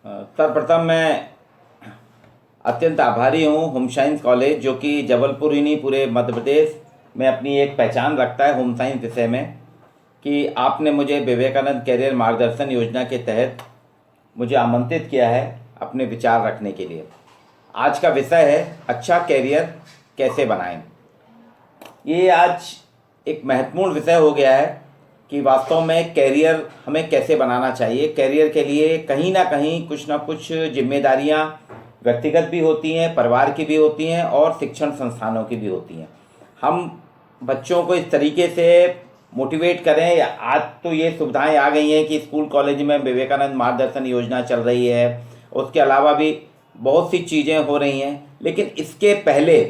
सर्वप्रथम मैं अत्यंत आभारी हूँ होम साइंस कॉलेज, जो कि जबलपुर ही नहीं पूरे मध्य प्रदेश में अपनी एक पहचान रखता है होम साइंस विषय में, कि आपने मुझे विवेकानंद कैरियर मार्गदर्शन योजना के तहत मुझे आमंत्रित किया है अपने विचार रखने के लिए। आज का विषय है अच्छा कैरियर कैसे बनाएं। ये आज एक महत्वपूर्ण विषय हो गया है कि वास्तव में कैरियर हमें कैसे बनाना चाहिए। कैरियर के लिए कहीं ना कहीं कुछ ना कुछ जिम्मेदारियां व्यक्तिगत भी होती हैं, परिवार की भी होती हैं और शिक्षण संस्थानों की भी होती हैं। हम बच्चों को इस तरीके से मोटिवेट करें, या आज तो ये सुविधाएं आ गई हैं कि स्कूल कॉलेज में विवेकानंद मार्गदर्शन योजना चल रही है, उसके अलावा भी बहुत सी चीज़ें हो रही हैं। लेकिन इसके पहले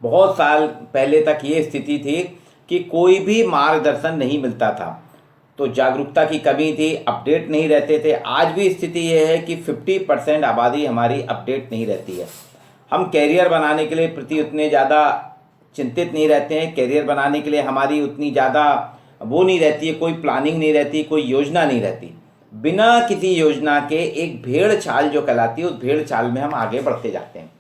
बहुत साल पहले तक ये स्थिति थी कि कोई भी मार्गदर्शन नहीं मिलता था, तो जागरूकता की कमी थी, अपडेट नहीं रहते थे। आज भी स्थिति ये है कि 50% आबादी हमारी अपडेट नहीं रहती है। हम कैरियर बनाने के लिए प्रति उतने ज़्यादा चिंतित नहीं रहते हैं। कैरियर बनाने के लिए हमारी उतनी ज़्यादा वो नहीं रहती है, कोई प्लानिंग नहीं रहती, कोई योजना नहीं रहती। बिना किसी योजना के एक भेड़ चाल जो कहलाती है, उस भेड़ चाल में हम आगे बढ़ते जाते हैं।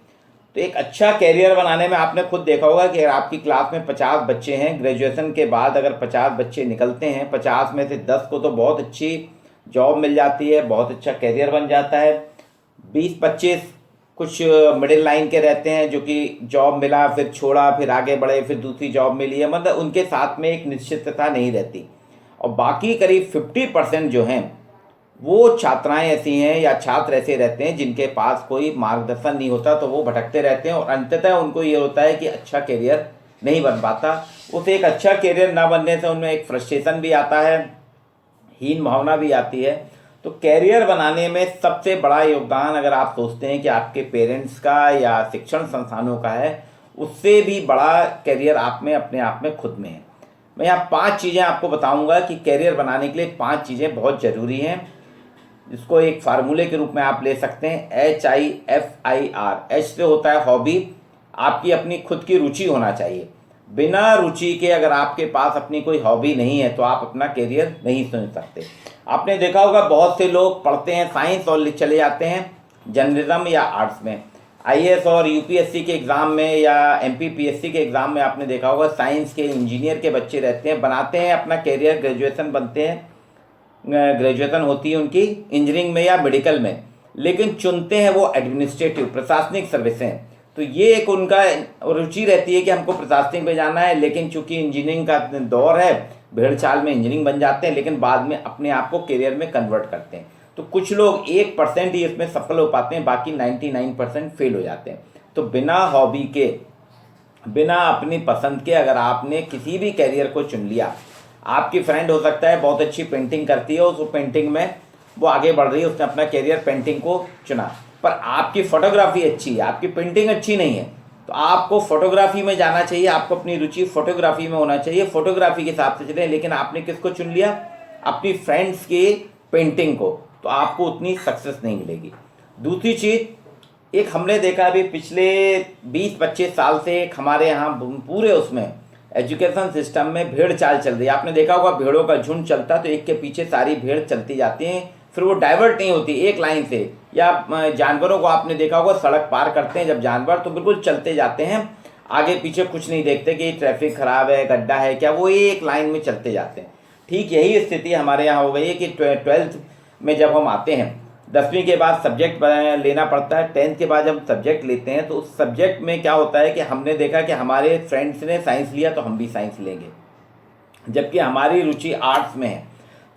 तो एक अच्छा कैरियर बनाने में आपने खुद देखा होगा कि अगर आपकी क्लास में 50 बच्चे हैं, ग्रेजुएशन के बाद अगर 50 बच्चे निकलते हैं, 50 में से 10 को तो बहुत अच्छी जॉब मिल जाती है, बहुत अच्छा कैरियर बन जाता है। 20-25 कुछ मिडिल लाइन के रहते हैं, जो कि जॉब मिला फिर छोड़ा, फिर आगे बढ़े, फिर दूसरी जॉब मिली है, मतलब उनके साथ में एक निश्चितता नहीं रहती। और बाकी करीब 50% जो हैं वो छात्राएं ऐसी हैं या छात्र ऐसे रहते हैं जिनके पास कोई मार्गदर्शन नहीं होता, तो वो भटकते रहते हैं और अंततः उनको ये होता है कि अच्छा कैरियर नहीं बन पाता। उस एक अच्छा कैरियर ना बनने से उनमें एक फ्रस्ट्रेशन भी आता है, हीन भावना भी आती है। तो कैरियर बनाने में सबसे बड़ा योगदान अगर आप सोचते हैं कि आपके पेरेंट्स का या शिक्षण संस्थानों का है, उससे भी बड़ा कैरियर आप में अपने आप में खुद में है। मैं यहाँ 5 चीज़ें आपको बताऊंगा कि कैरियर बनाने के लिए 5 चीज़ें बहुत ज़रूरी हैं, जिसको एक फार्मूले के रूप में आप ले सकते हैं। HIFIR। एच से होता है हॉबी, आपकी अपनी खुद की रुचि होना चाहिए। बिना रुचि के अगर आपके पास अपनी कोई हॉबी नहीं है तो आप अपना कैरियर नहीं चुन सकते। आपने देखा होगा बहुत से लोग पढ़ते हैं साइंस और चले जाते हैं जर्नलिज्म या आर्ट्स में। IAS और UPSC के एग्ज़ाम में या MPPSC के एग्ज़ाम में आपने देखा होगा साइंस के इंजीनियर के बच्चे रहते हैं, बनाते हैं अपना कैरियर, ग्रेजुएशन बनते हैं, ग्रेजुएशन होती है उनकी इंजीनियरिंग में या मेडिकल में, लेकिन चुनते हैं वो एडमिनिस्ट्रेटिव प्रशासनिक सर्विसें। तो ये एक उनका रुचि रहती है कि हमको प्रशासनिक में जाना है, लेकिन चूंकि इंजीनियरिंग का दौर है, भेड़ चाल में इंजीनियरिंग बन जाते हैं, लेकिन बाद में अपने आप को करियर में कन्वर्ट करते हैं। तो कुछ लोग 1% ही इसमें सफल हो पाते हैं, बाकी 99% फेल हो जाते हैं। तो बिना हॉबी के, बिना अपनी पसंद के अगर आपने किसी भी कैरियर को चुन लिया, आपकी फ्रेंड हो सकता है बहुत अच्छी पेंटिंग करती है, उस पेंटिंग में वो आगे बढ़ रही है, उसने अपना कैरियर पेंटिंग को चुना, पर आपकी फोटोग्राफी अच्छी है, आपकी पेंटिंग अच्छी नहीं है, तो आपको फोटोग्राफी में जाना चाहिए, आपको अपनी रुचि फोटोग्राफी में होना चाहिए, फोटोग्राफी के हिसाब से चलें। लेकिन आपने किसको चुन लिया? अपनी फ्रेंड्स की पेंटिंग को, तो आपको उतनी सक्सेस नहीं मिलेगी। दूसरी चीज़, एक हमने देखा अभी पिछले 20-25 साल से एक हमारे यहाँ पूरे उसमें एजुकेशन सिस्टम में भेड़ चाल चल रही है। आपने देखा होगा भेड़ों का झुंड चलता तो एक के पीछे सारी भेड़ चलती जाती हैं, फिर वो डाइवर्ट नहीं होती एक लाइन से। या जानवरों को आपने देखा होगा सड़क पार करते हैं जब जानवर, तो बिल्कुल चलते जाते हैं, आगे पीछे कुछ नहीं देखते कि ट्रैफिक खराब है, गड्ढा है क्या, वो एक लाइन में चलते जाते हैं। ठीक यही स्थिति हमारे यहाँ हो गई है कि 12th में जब हम आते हैं, 10वीं के बाद सब्जेक्ट लेना पड़ता है, 10th के बाद जब सब्जेक्ट लेते हैं तो उस सब्जेक्ट में क्या होता है कि हमने देखा कि हमारे फ्रेंड्स ने साइंस लिया तो हम भी साइंस लेंगे, जबकि हमारी रुचि आर्ट्स में है,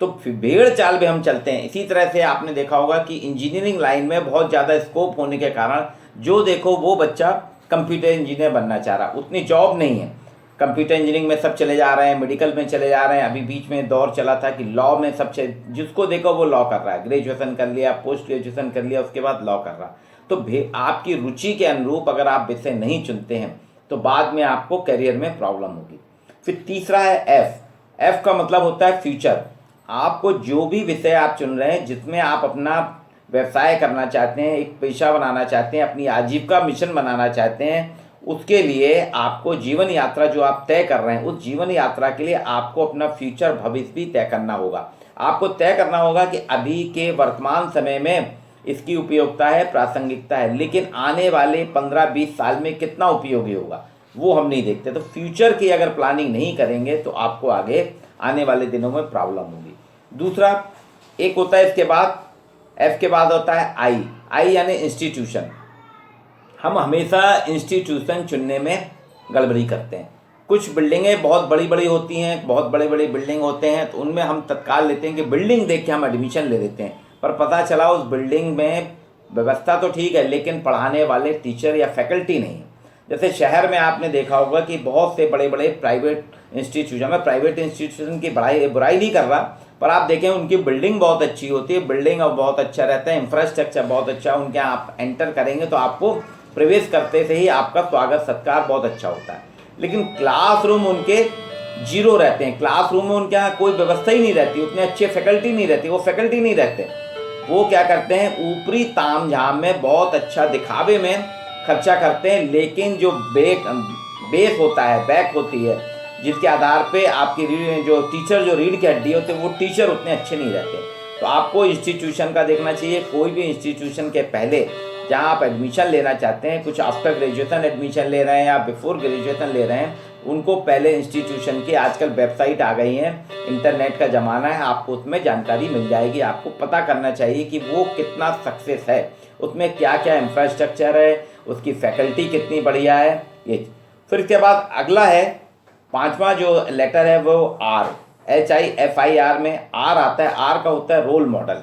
तो भेड़ चाल में हम चलते हैं। इसी तरह से आपने देखा होगा कि इंजीनियरिंग लाइन में बहुत ज़्यादा स्कोप होने के कारण जो देखो वो बच्चा कंप्यूटर इंजीनियर बनना चाह रहा, उतनी जॉब नहीं है। कंप्यूटर इंजीनियरिंग में सब चले जा रहे हैं, मेडिकल में चले जा रहे हैं, अभी बीच में दौर चला था कि लॉ में सब जिसको देखो वो लॉ कर रहा है, ग्रेजुएशन कर लिया, पोस्ट ग्रेजुएशन कर लिया, उसके बाद लॉ कर रहा। तो आपकी रुचि के अनुरूप अगर आप विषय नहीं चुनते हैं तो बाद में आपको करियर में प्रॉब्लम होगी। फिर तीसरा है एफ का मतलब होता है फ्यूचर। आपको जो भी विषय आप चुन रहे हैं, जिसमें आप अपना व्यवसाय करना चाहते हैं, एक पेशा बनाना चाहते हैं, अपनी आजीविका मिशन बनाना चाहते हैं, उसके लिए आपको जीवन यात्रा जो आप तय कर रहे हैं, उस जीवन यात्रा के लिए आपको अपना फ्यूचर भविष्य भी तय करना होगा। आपको तय करना होगा कि अभी के वर्तमान समय में इसकी उपयोगिता है, प्रासंगिकता है, लेकिन आने वाले 15-20 साल में कितना उपयोगी होगा वो हम नहीं देखते। तो फ्यूचर की अगर प्लानिंग नहीं करेंगे तो आपको आगे आने वाले दिनों में प्रॉब्लम होगी। दूसरा एक होता है इसके बाद, एफ के बाद होता है आई यानी इंस्टीट्यूशन। हम हमेशा इंस्टीट्यूशन चुनने में गड़बड़ी करते हैं। कुछ बिल्डिंगें बहुत बड़ी बड़ी होती हैं, बहुत बड़े बड़े बिल्डिंग होते हैं, तो उनमें हम तत्काल लेते हैं कि बिल्डिंग देख के हम एडमिशन ले लेते हैं, पर पता चला उस बिल्डिंग में व्यवस्था तो ठीक है लेकिन पढ़ाने वाले टीचर या फैकल्टी नहीं है। जैसे शहर में आपने देखा होगा कि बहुत से बड़े बड़े प्राइवेट इंस्टीट्यूशन, मैं प्राइवेट इंस्टीट्यूशन की बुराई नहीं कर रहा, पर आप देखें उनकी बिल्डिंग बहुत अच्छी होती है, बिल्डिंग और बहुत अच्छा रहता है, इंफ्रास्ट्रक्चर बहुत अच्छा, उनके आप एंटर करेंगे तो आपको प्रवेश करते से ही आपका स्वागत सत्कार बहुत अच्छा होता है। लेकिन क्लासरूम उनके जीरो रहते हैं, क्लासरूम में उनके यहाँ कोई व्यवस्था ही नहीं रहती, उतने अच्छे फैकल्टी नहीं रहती, वो फैकल्टी नहीं रहते। वो क्या करते हैं, ऊपरी ताम झाम में बहुत अच्छा दिखावे में खर्चा करते हैं, लेकिन जो बेस होता है, बैक होती है, जिसके आधार पे आपकी जो टीचर जो रीढ़ की हड्डी होते हैं वो टीचर उतने अच्छे नहीं रहते। तो आपको इंस्टीट्यूशन का देखना चाहिए। कोई भी इंस्टीट्यूशन के पहले जहाँ आप एडमिशन लेना चाहते हैं, कुछ आफ्टर ग्रेजुएशन एडमिशन ले रहे हैं या बिफोर ग्रेजुएशन ले रहे हैं, उनको पहले इंस्टीट्यूशन की, आजकल वेबसाइट आ गई हैं, इंटरनेट का ज़माना है, आपको उसमें जानकारी मिल जाएगी। आपको पता करना चाहिए कि वो कितना सक्सेस है, उसमें क्या क्या इंफ्रास्ट्रक्चर है, उसकी फैकल्टी कितनी बढ़िया है, ये। फिर इसके बाद अगला है, पांचवा जो लेटर है वो आर, HIFIR में आर आता है। आर का होता है रोल मॉडल।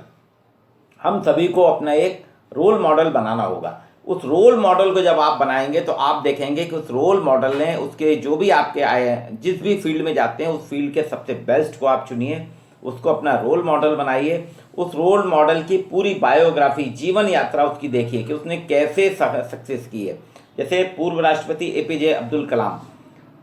हम सभी को अपना एक रोल मॉडल बनाना होगा। उस रोल मॉडल को जब आप बनाएंगे तो आप देखेंगे कि उस रोल मॉडल ने उसके जो भी आपके आए हैं, जिस भी फील्ड में जाते हैं उस फील्ड के सबसे बेस्ट को आप चुनिए, उसको अपना रोल मॉडल बनाइए। उस रोल मॉडल की पूरी बायोग्राफी, जीवन यात्रा उसकी देखिए कि उसने कैसे सक्सेस की है। जैसे पूर्व राष्ट्रपति APJ अब्दुल कलाम,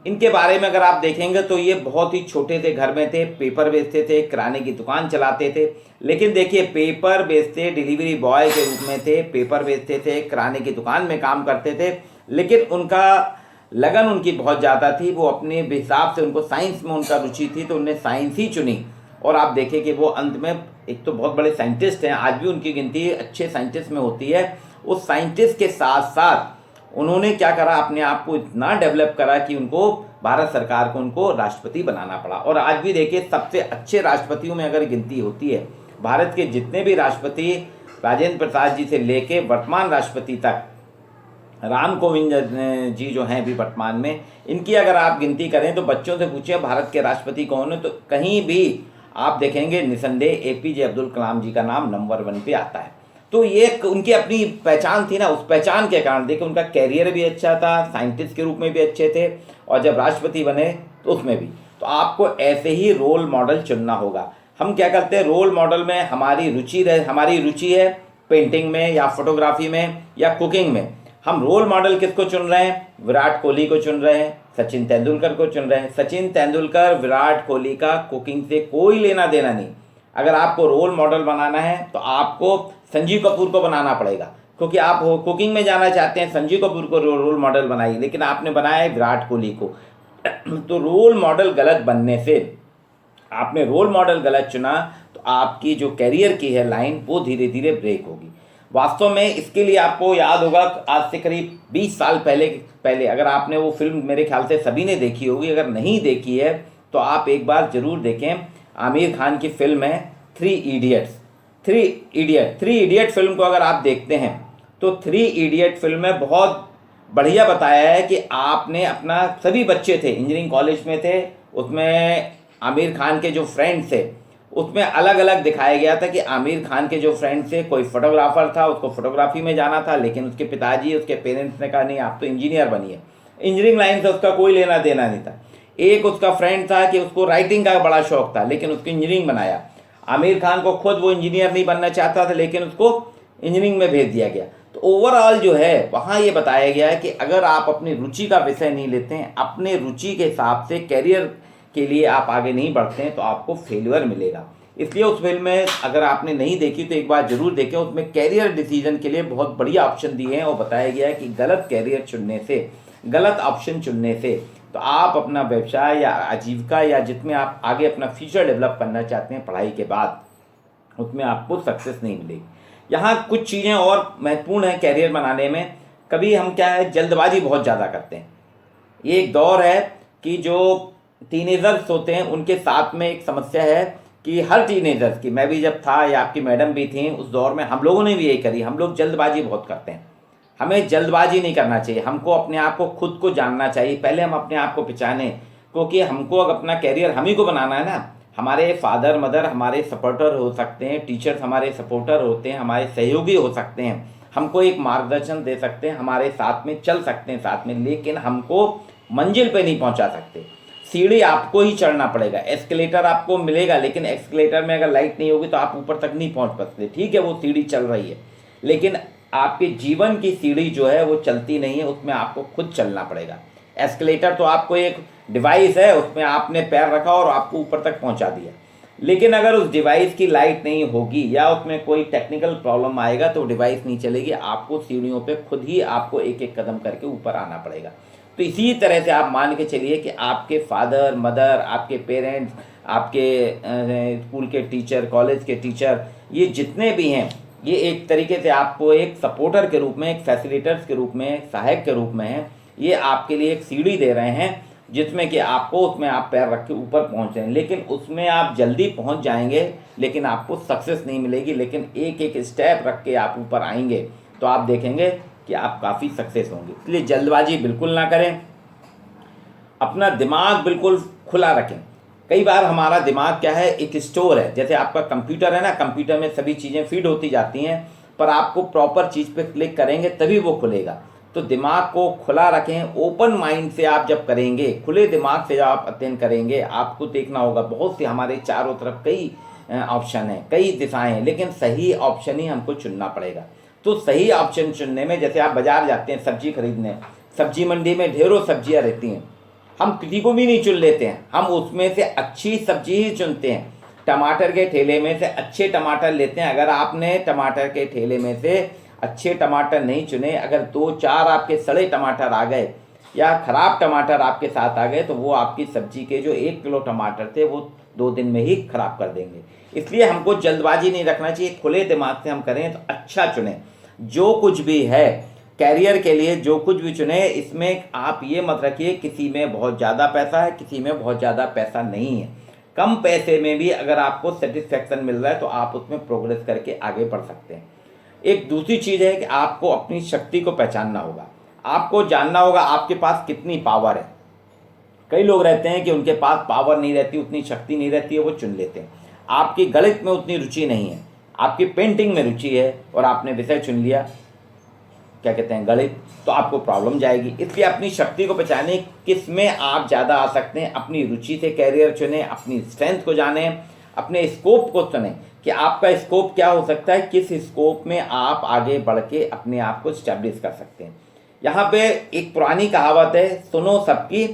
इनके बारे में अगर आप देखेंगे तो ये बहुत ही छोटे से घर में थे, पेपर बेचते थे, किराने की दुकान चलाते थे। लेकिन देखिए, पेपर बेचते, डिलीवरी बॉय के रूप में थे, पेपर बेचते थे, किराने की दुकान में काम करते थे, लेकिन उनका लगन उनकी बहुत ज़्यादा थी। वो अपने हिसाब से, उनको साइंस में उनका रुचि थी तो उन्हें साइंस ही चुनी। और आप देखें कि वो अंत में एक तो बहुत बड़े साइंटिस्ट हैं, आज भी उनकी गिनती अच्छे साइंटिस्ट में होती है। उस साइंटिस्ट के साथ साथ उन्होंने क्या करा, अपने आप को इतना डेवलप करा कि उनको भारत सरकार को उनको राष्ट्रपति बनाना पड़ा। और आज भी देखिए, सबसे अच्छे राष्ट्रपतियों में अगर गिनती होती है, भारत के जितने भी राष्ट्रपति, राजेंद्र प्रसाद जी से लेके वर्तमान राष्ट्रपति तक, राम कोविंद जी जो हैं अभी वर्तमान में, इनकी अगर आप गिनती करें तो बच्चों से पूछे भारत के राष्ट्रपति कौन है, तो कहीं भी आप देखेंगे निसंदेह APJ अब्दुल कलाम जी का नाम नंबर 1 पे आता है। तो ये उनकी अपनी पहचान थी ना, उस पहचान के कारण देखिए उनका कैरियर भी अच्छा था, साइंटिस्ट के रूप में भी अच्छे थे, और जब राष्ट्रपति बने तो उसमें भी। तो आपको ऐसे ही रोल मॉडल चुनना होगा। हम क्या करते हैं, रोल मॉडल में हमारी रुचि है पेंटिंग में या फोटोग्राफी में या कुकिंग में। हम रोल मॉडल किसको चुन रहे हैं, विराट कोहली को चुन रहे हैं, सचिन तेंदुलकर को चुन रहे हैं। सचिन तेंदुलकर, विराट कोहली का कुकिंग से कोई लेना देना नहीं। अगर आपको रोल मॉडल बनाना है तो आपको संजीव कपूर को बनाना पड़ेगा, क्योंकि आप कुकिंग में जाना चाहते हैं, संजीव कपूर को रोल मॉडल बनाइए, लेकिन आपने बनाया है विराट कोहली को। तो रोल मॉडल गलत बनने से, आपने रोल मॉडल गलत चुना तो आपकी जो कैरियर की है लाइन, वो धीरे धीरे ब्रेक होगी। वास्तव में इसके लिए आपको याद होगा, आज से करीब 20 साल पहले अगर आपने वो फिल्म, मेरे ख्याल से सभी ने देखी होगी, अगर नहीं देखी है तो आप एक बार ज़रूर देखें। आमिर खान की फिल्म है थ्री इडियट फिल्म को अगर आप देखते हैं तो थ्री इडियट फिल्म में बहुत बढ़िया बताया है कि आपने अपना, सभी बच्चे थे, इंजीनियरिंग कॉलेज में थे, उसमें आमिर खान के जो फ्रेंड्स थे उसमें अलग अलग दिखाया गया था कि आमिर खान के जो फ्रेंड्स थे, कोई फोटोग्राफर था, उसको फोटोग्राफी में जाना था, लेकिन उसके पिताजी, उसके पेरेंट्स ने कहा नहीं आप तो इंजीनियर बनिए। इंजीनियरिंग लाइन से उसका कोई लेना देना नहीं था। एक उसका फ्रेंड था कि उसको राइटिंग का बड़ा शौक था, लेकिन उसको इंजीनियरिंग बनाया। आमिर खान को खुद वो इंजीनियर नहीं बनना चाहता था, लेकिन उसको इंजीनियरिंग में भेज दिया गया। तो ओवरऑल जो है वहाँ ये बताया गया है कि अगर आप अपनी रुचि का विषय नहीं लेते हैं, अपने रुचि के हिसाब से कैरियर के लिए आप आगे नहीं बढ़ते हैं, तो आपको फेल्यूर मिलेगा। इसलिए उस फिल्म में अगर आपने नहीं देखी तो एक बार जरूर देखें। उसमें कैरियर डिसीजन के लिए बहुत बढ़िया ऑप्शन दिए हैं और बताया गया है कि गलत कैरियर चुनने से, गलत ऑप्शन चुनने से तो आप अपना व्यवसाय या आजीविका या जिसमें आप आगे अपना फ्यूचर डेवलप करना चाहते हैं पढ़ाई के बाद, उसमें आपको सक्सेस नहीं मिलेगी। यहाँ कुछ चीज़ें और महत्वपूर्ण हैं कैरियर बनाने में। कभी हम क्या है, जल्दबाजी बहुत ज़्यादा करते हैं। ये एक दौर है कि जो टीनेजर्स होते हैं उनके साथ में एक समस्या है कि हर टीनेजर्स की, मैं भी जब था या आपकी मैडम भी थी उस दौर में, हम लोगों ने भी यही करी। हम लोग जल्दबाजी बहुत करते हैं। हमें जल्दबाजी नहीं करना चाहिए। हमको अपने आप को खुद को जानना चाहिए। पहले हम अपने आप को पहचाने, क्योंकि हमको अगर अपना कैरियर हम ही को बनाना है ना। हमारे फादर मदर हमारे सपोर्टर हो सकते हैं, टीचर्स हमारे सपोर्टर होते हैं, हमारे सहयोगी हो सकते हैं, हमको एक मार्गदर्शन दे सकते हैं, हमारे साथ में चल सकते हैं साथ में, लेकिन हमको मंजिल पे नहीं पहुंचा सकते। सीढ़ी आपको ही चढ़ना पड़ेगा। एस्केलेटर आपको मिलेगा, लेकिन एस्केलेटर में अगर लाइट नहीं होगी तो आप ऊपर तक नहीं पहुंच सकते। ठीक है, वो सीढ़ी चल रही है, लेकिन आपके जीवन की सीढ़ी जो है वो चलती नहीं है, उसमें आपको खुद चलना पड़ेगा। एस्केलेटर तो आपको एक डिवाइस है, उसमें आपने पैर रखा और आपको ऊपर तक पहुंचा दिया, लेकिन अगर उस डिवाइस की लाइट नहीं होगी या उसमें कोई टेक्निकल प्रॉब्लम आएगा तो डिवाइस नहीं चलेगी। आपको सीढ़ियों पे खुद ही आपको एक एक कदम करके ऊपर आना पड़ेगा। तो इसी तरह से आप मान के चलिए कि आपके फादर मदर, आपके पेरेंट्स, आपके स्कूल के टीचर, कॉलेज के टीचर, ये जितने भी हैं, ये एक तरीके से आपको एक सपोर्टर के रूप में, एक फैसिलिटेटर्स के रूप में, सहायक के रूप में हैं। ये आपके लिए एक सीढ़ी दे रहे हैं जिसमें कि आपको, उसमें आप पैर रख के ऊपर पहुँच रहे हैं, लेकिन उसमें आप जल्दी पहुँच जाएंगे लेकिन आपको सक्सेस नहीं मिलेगी। लेकिन एक एक स्टेप रख के आप ऊपर आएंगे तो आप देखेंगे कि आप काफ़ी सक्सेस होंगे। इसलिए जल्दबाजी बिल्कुल ना करें, अपना दिमाग बिल्कुल खुला रखें। कई बार हमारा दिमाग क्या है, एक स्टोर है। जैसे आपका कंप्यूटर है ना, कंप्यूटर में सभी चीज़ें फीड होती जाती हैं, पर आपको प्रॉपर चीज़ पे क्लिक करेंगे तभी वो खुलेगा। तो दिमाग को खुला रखें। ओपन माइंड से आप जब करेंगे, खुले दिमाग से जब आप अध्ययन करेंगे, आपको देखना होगा बहुत से हमारे चारों तरफ कई ऑप्शन हैं, कई दिशाएं हैं, लेकिन सही ऑप्शन ही हमको चुनना पड़ेगा। तो सही ऑप्शन चुनने में, जैसे आप बाजार जाते हैं सब्जी खरीदने, सब्जी मंडी में ढेरों सब्जियां रहती हैं, हम किसी को भी नहीं चुन लेते हैं, हम उसमें से अच्छी सब्जी ही चुनते हैं। टमाटर के ठेले में से अच्छे टमाटर लेते हैं। अगर आपने टमाटर के ठेले में से अच्छे टमाटर नहीं चुने, अगर 2-4 आपके सड़े टमाटर आ गए या ख़राब टमाटर आपके साथ आ गए, तो वो आपकी सब्जी के जो 1 किलो टमाटर थे वो 2 दिन में ही ख़राब कर देंगे। इसलिए हमको जल्दबाजी नहीं रखना चाहिए। खुले दिमाग से हम करें तो अच्छा चुनें। जो कुछ भी है कैरियर के लिए, जो कुछ भी चुने, इसमें आप ये मत रखिए किसी में बहुत ज़्यादा पैसा है, किसी में बहुत ज़्यादा पैसा नहीं है। कम पैसे में भी अगर आपको सेटिस्फैक्शन मिल रहा है तो आप उसमें प्रोग्रेस करके आगे बढ़ सकते हैं। एक दूसरी चीज़ है कि आपको अपनी शक्ति को पहचानना होगा। आपको जानना होगा आपके पास कितनी पावर है। कई लोग रहते हैं कि उनके पास पावर नहीं रहती, उतनी शक्ति नहीं रहती है, वो चुन लेते हैं। आपकी गणित में उतनी रुचि नहीं है, आपकी पेंटिंग में रुचि है और आपने विषय चुन लिया, क्या कहते हैं, गणित, तो आपको प्रॉब्लम जाएगी। इसलिए अपनी शक्ति को पहचाने, किस में आप ज़्यादा आ सकते हैं, अपनी रुचि से कैरियर चुनें, अपनी स्ट्रेंथ को जानें, अपने स्कोप को चुनें कि आपका स्कोप क्या हो सकता है, किस स्कोप में आप आगे बढ़ के अपने आप को स्टैब्लिश कर सकते हैं। यहाँ पे एक पुरानी कहावत है, सुनो सबकी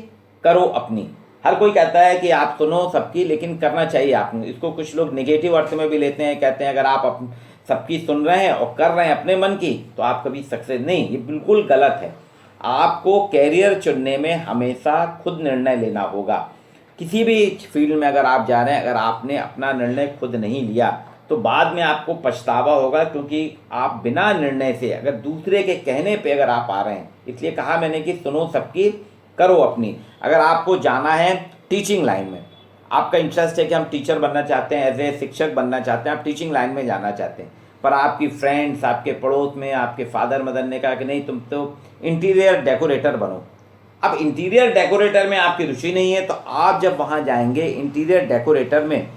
करो अपनी। हर कोई कहता है कि आप सुनो सबकी, लेकिन करना चाहिए आपको। इसको कुछ लोग नेगेटिव अर्थ में भी लेते हैं, कहते हैं अगर आप सबकी सुन रहे हैं और कर रहे हैं अपने मन की तो आप कभी सक्सेस नहीं। ये बिल्कुल गलत है। आपको कैरियर चुनने में हमेशा खुद निर्णय लेना होगा। किसी भी फील्ड में अगर आप जा रहे हैं, अगर आपने अपना निर्णय खुद नहीं लिया तो बाद में आपको पछतावा होगा, क्योंकि आप बिना निर्णय से, अगर दूसरे के कहने पे अगर आप आ रहे हैं, इसलिए कहा मैंने कि सुनो सबकी करो अपनी। अगर आपको जाना है टीचिंग लाइन में, आपका इंटरेस्ट है कि हम टीचर बनना चाहते हैं, एज ए शिक्षक बनना चाहते हैं, आप टीचिंग लाइन में जाना चाहते हैं, पर आपकी फ्रेंड्स, आपके पड़ोस में आपके फादर मदर ने कहा कि नहीं तुम तो इंटीरियर डेकोरेटर बनो। अब इंटीरियर डेकोरेटर में आपकी रुचि नहीं है, तो आप जब वहाँ जाएंगे इंटीरियर डेकोरेटर में,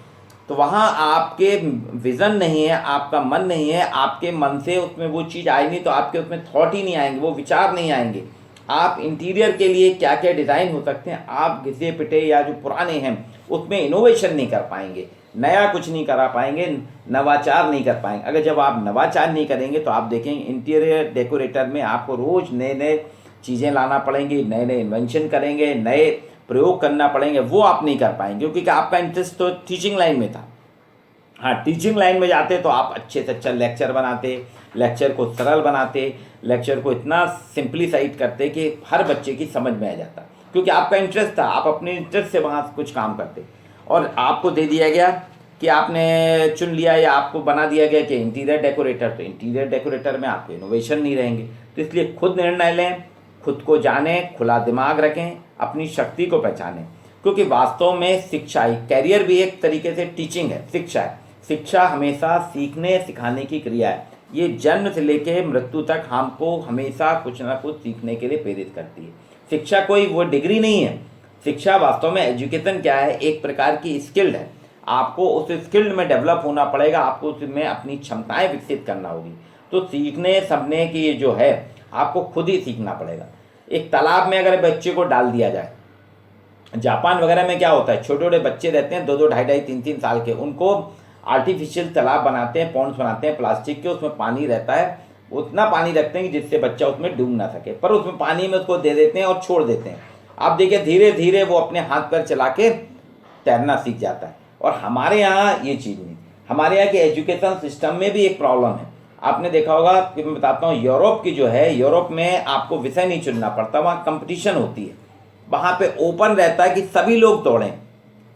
तो वहाँ आपके विज़न नहीं है, आपका मन नहीं है, आपके मन से उसमें वो चीज़ आई नहीं, तो आपके उसमें थॉट ही नहीं आएंगे, वो विचार नहीं आएंगे। आप इंटीरियर के लिए क्या क्या डिज़ाइन हो सकते हैं, आप घिसे पिटे या जो पुराने हैं उसमें इनोवेशन नहीं कर पाएंगे, नया कुछ नहीं करा पाएंगे, नवाचार नहीं कर पाएंगे। अगर जब आप नवाचार नहीं करेंगे तो आप देखेंगे इंटीरियर डेकोरेटर में आपको रोज़ नए नए चीज़ें लाना पड़ेंगी, नए नए इन्वेंशन करेंगे, नए प्रयोग करना पड़ेंगे, वो आप नहीं कर पाएंगे, क्योंकि आपका इंटरेस्ट तो टीचिंग लाइन में था। हाँ, टीचिंग लाइन में जाते तो आप अच्छे से अच्छा लेक्चर बनाते, लेक्चर को सरल बनाते, लेक्चर को इतना सिंप्लीफाइड करते कि हर बच्चे की समझ में आ जाता। क्योंकि आपका इंटरेस्ट था, आप अपने इंटरेस्ट से वहाँ कुछ काम करते, और आपको दे दिया गया कि आपने चुन लिया या आपको बना दिया गया कि इंटीरियर डेकोरेटर, तो इंटीरियर डेकोरेटर में आपको इनोवेशन नहीं रहेंगे। तो इसलिए खुद निर्णय लें, खुद को जानें, खुला दिमाग रखें, अपनी शक्ति को पहचानें, क्योंकि वास्तव में शिक्षा, कैरियर भी एक तरीके से टीचिंग है, शिक्षा है। शिक्षा हमेशा सीखने सिखाने की क्रिया है। ये जन्म से लेकर मृत्यु तक हमको हमेशा कुछ ना कुछ सीखने के लिए प्रेरित करती है। शिक्षा कोई वो डिग्री नहीं है। शिक्षा वास्तव में, एजुकेशन क्या है, एक प्रकार की स्किल्ड है। आपको उस स्किल्ड में डेवलप होना पड़ेगा, आपको उसमें अपनी क्षमताएं विकसित करना होगी। तो सीखने समझने की ये जो है, आपको खुद ही सीखना पड़ेगा। एक तालाब में अगर बच्चे को डाल दिया जाए, जापान वगैरह में क्या होता है, छोटे छोटे बच्चे रहते हैं 2-2, 2.5, 3-3 साल के, उनको आर्टिफिशियल तालाब बनाते हैं, पॉन्ड्स बनाते हैं प्लास्टिक के, उसमें पानी रहता है, उतना पानी रखते हैं कि जिससे बच्चा उसमें डूब ना सके, पर उसमें पानी में उसको दे देते हैं और छोड़ देते हैं। आप देखिए धीरे धीरे वो अपने हाथ पैर चला के तैरना सीख जाता है। और हमारे यहाँ ये चीज़ नहीं, हमारे यहाँ के एजुकेशन सिस्टम में भी एक प्रॉब्लम है। आपने देखा होगा कि मैं बताता हूँ, यूरोप की जो है, यूरोप में आपको विषय नहीं चुनना पड़ता, वहाँ कंपटीशन होती है, वहाँ पे ओपन रहता है कि सभी लोग दौड़ें,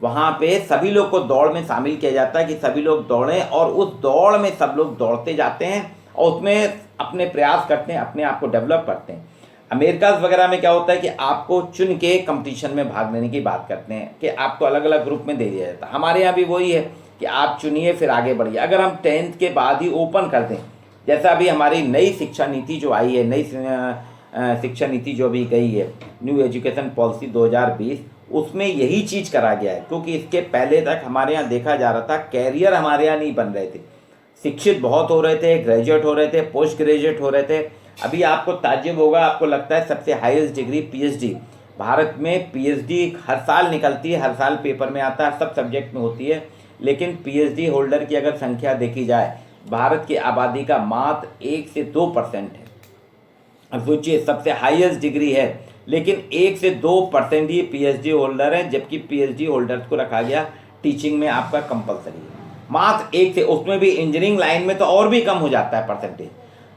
वहाँ पे सभी लोग को दौड़ में शामिल किया जाता है कि सभी लोग दौड़ें, और उस दौड़ में सब लोग दौड़ते जाते हैं और उसमें अपने प्रयास करते हैं, अपने आप को डेवलप करते हैं। अमेरिका वगैरह में क्या होता है कि आपको चुन के कंपटीशन में भाग लेने की बात करते हैं कि आपको अलग अलग ग्रुप में दे दिया जाता है। हमारे यहाँ भी वही है कि आप चुनिए फिर आगे बढ़िए। अगर हम 10th के बाद ही ओपन कर दें, जैसा अभी हमारी नई शिक्षा नीति जो आई है, नई शिक्षा नीति जो भी गई है, न्यू एजुकेशन पॉलिसी 2020, उसमें यही चीज़ करा गया है। क्योंकि इसके पहले तक हमारे यहाँ देखा जा रहा था, कैरियर हमारे यहाँ नहीं बन रहे थे, शिक्षित बहुत हो रहे थे, ग्रेजुएट हो रहे थे, पोस्ट ग्रेजुएट हो रहे थे। अभी आपको ताज्जुब होगा, आपको लगता है सबसे हाईएस्ट डिग्री पीएचडी, भारत में पीएचडी हर साल निकलती है, हर साल पेपर में आता है, सब सब्जेक्ट में होती है, लेकिन पीएचडी होल्डर की अगर संख्या देखी जाए, भारत की आबादी का मात्र 1 से 2% है। अब सोचिए, सबसे हाईएस्ट डिग्री है, लेकिन 1 से 2% ही पीएचडी होल्डर है, जबकि पीएचडी होल्डर्स को रखा गया टीचिंग में आपका कंपलसरी है, मात्र 1 से। उसमें भी इंजीनियरिंग लाइन में तो और भी कम हो जाता है परसेंटेज,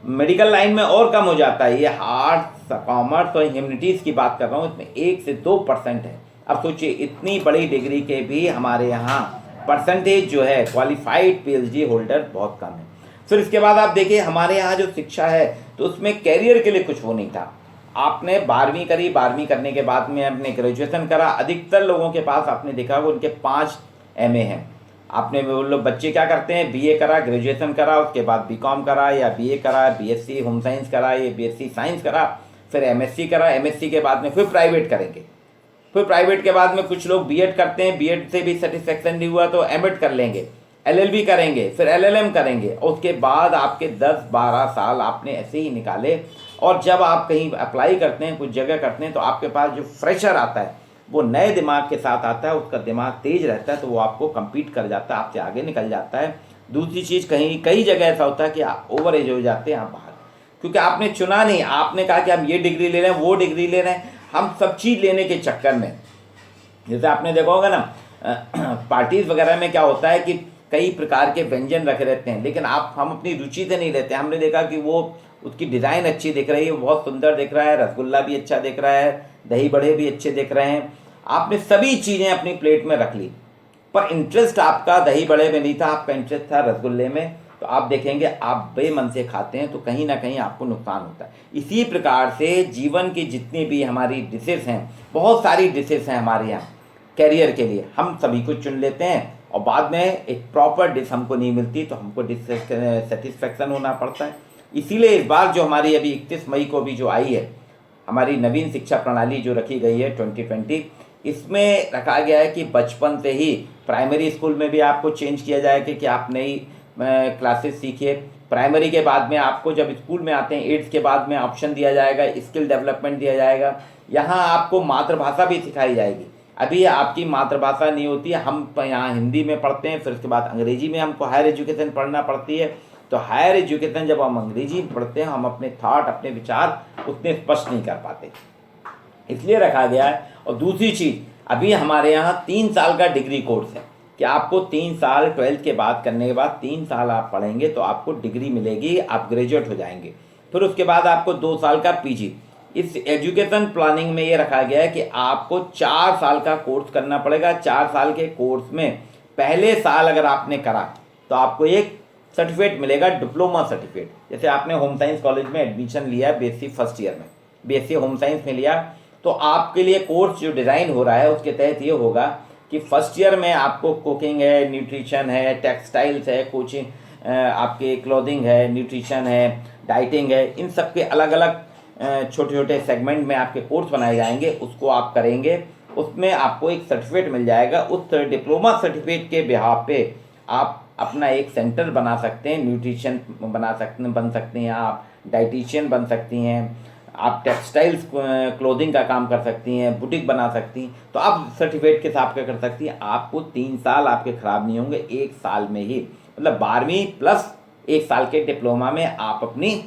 मेडिकल लाइन में और कम हो जाता है। ये आर्ट्स, कॉमर्स और ह्यूमैनिटीज़ की बात कर रहा हूँ, इसमें 1 से 2% है। अब सोचिए, इतनी बड़ी डिग्री के भी हमारे यहाँ परसेंटेज जो है क्वालिफाइड पीएचडी होल्डर बहुत कम है। फिर इसके बाद आप देखिए, हमारे यहाँ जो शिक्षा है, तो उसमें कैरियर के लिए कुछ वो नहीं था। आपने 12वीं करी, 12वीं करने के बाद में आपने ग्रेजुएशन करा, अधिकतर लोगों के पास आपने देखा वो उनके 5 एमए हैं। आपने, वो लोग बच्चे क्या करते हैं, बीए करा, ग्रेजुएशन करा, उसके बाद बीकॉम करा या बीए करा, बीएससी होम साइंस करा या बीएससी साइंस करा, फिर एमएससी करा, एमएससी के बाद में फिर प्राइवेट करेंगे, फिर प्राइवेट के बाद में कुछ लोग बीएड करते हैं, बीएड से भी सेटिस्फेक्शन नहीं हुआ तो एमएड कर लेंगे, एलएलबी करेंगे, फिर एलएलएम करेंगे, और उसके बाद आपके 10-12 साल आपने ऐसे ही निकाले। और जब आप कहीं अप्लाई करते हैं, कुछ जगह करते हैं, तो आपके पास जो फ्रेशर आता है वो नए दिमाग के साथ आता है, उसका दिमाग तेज रहता है, तो वो आपको कम्पीट कर जाता है, आपसे आगे निकल जाता है। दूसरी चीज़, कई जगह ऐसा होता है कि आप ओवर एज हो जाते हैं, आप बाहर, क्योंकि आपने चुना नहीं, आपने कहा कि हम ये डिग्री ले रहे हैं, वो डिग्री ले रहे हैं, हम सब चीज़ लेने के चक्कर में, जैसे आपने देखा होगा ना, पार्टीज वगैरह में क्या होता है कि कई प्रकार के व्यंजन रखे रहते हैं, लेकिन हम अपनी रुचि से नहीं लेते। हमने देखा कि वो उसकी डिज़ाइन अच्छी दिख रही है, बहुत सुंदर दिख रहा है, रसगुल्ला भी अच्छा दिख रहा है, दही बड़े भी अच्छे दिख रहे हैं, आपने सभी चीज़ें अपनी प्लेट में रख ली, पर इंटरेस्ट आपका दही बड़े में नहीं था, आपका इंटरेस्ट था रसगुल्ले में। तो आप देखेंगे, आप बेमन से खाते हैं तो कहीं ना कहीं आपको नुकसान होता है। इसी प्रकार से जीवन की जितनी भी हमारी डिशेस हैं, बहुत सारी डिशेस हैं हमारे यहाँ कैरियर के लिए, हम सभी को चुन लेते हैं, और बाद में एक प्रॉपर डिश हमको नहीं मिलती, तो हमको डिससेटिस्फैक्शन होना पड़ता है। इसीलिए इस बार जो हमारी अभी 31 मई को भी जो आई है, हमारी नवीन शिक्षा प्रणाली जो रखी गई है 2020, इसमें रखा गया है कि बचपन से ही प्राइमरी स्कूल में भी आपको चेंज किया जाएगा कि आप नई क्लासेस सीखिए। प्राइमरी के बाद में आपको जब स्कूल में आते हैं 8th के बाद में ऑप्शन दिया जाएगा, स्किल डेवलपमेंट दिया जाएगा, यहाँ आपको मातृभाषा भी सिखाई जाएगी। अभी आपकी मातृभाषा नहीं होती है, हम यहाँ हिंदी में पढ़ते हैं, फिर उसके बाद अंग्रेजी में हमको हायर एजुकेशन पढ़ना पड़ती है। तो हायर एजुकेशन जब हम अंग्रेजी में पढ़ते हैं, हम अपने थॉट, अपने विचार उतने स्पष्ट नहीं कर पाते, इसलिए रखा गया है। और दूसरी चीज़, अभी हमारे यहाँ 3 साल का डिग्री कोर्स है कि आपको 3 साल 12th के बाद करने के बाद 3 साल आप पढ़ेंगे तो आपको डिग्री मिलेगी, आप ग्रेजुएट हो जाएंगे। फिर उसके बाद आपको 2 साल का पीजी, इस एजुकेशन प्लानिंग में ये रखा गया है कि आपको 4 साल का कोर्स करना पड़ेगा। 4 साल के कोर्स में पहले साल अगर आपने करा तो आपको एक सर्टिफिकेट मिलेगा, डिप्लोमा सर्टिफिकेट। जैसे आपने होम साइंस कॉलेज में एडमिशन लिया बीएससी फर्स्ट ईयर में, बीएससी होम साइंस में लिया, तो आपके लिए कोर्स जो डिज़ाइन हो रहा है उसके तहत ये होगा कि फर्स्ट ईयर में आपको कुकिंग है, न्यूट्रिशन है, टेक्सटाइल्स है, कोचिंग, आपके क्लोथिंग है, न्यूट्रिशन है, डाइटिंग है, इन सब के अलग अलग छोटे छोटे सेगमेंट में आपके कोर्स बनाए जाएंगे। उसको आप करेंगे, उसमें आपको एक सर्टिफिकेट मिल जाएगा। उस डिप्लोमा सर्टिफिकेट के बिहाफ पे आप अपना एक सेंटर बना सकते हैं, न्यूट्रिशन बन सकते हैं, आप डाइटिशियन बन सकती हैं, आप टेक्सटाइल्स क्लोथिंग का काम कर सकती हैं, बुटीक बना सकती हैं। तो आप सर्टिफिकेट के साथ क्या कर सकती हैं, आपको 3 साल आपके ख़राब नहीं होंगे, 1 साल में ही, मतलब 12वीं प्लस 1 साल के डिप्लोमा में आप अपनी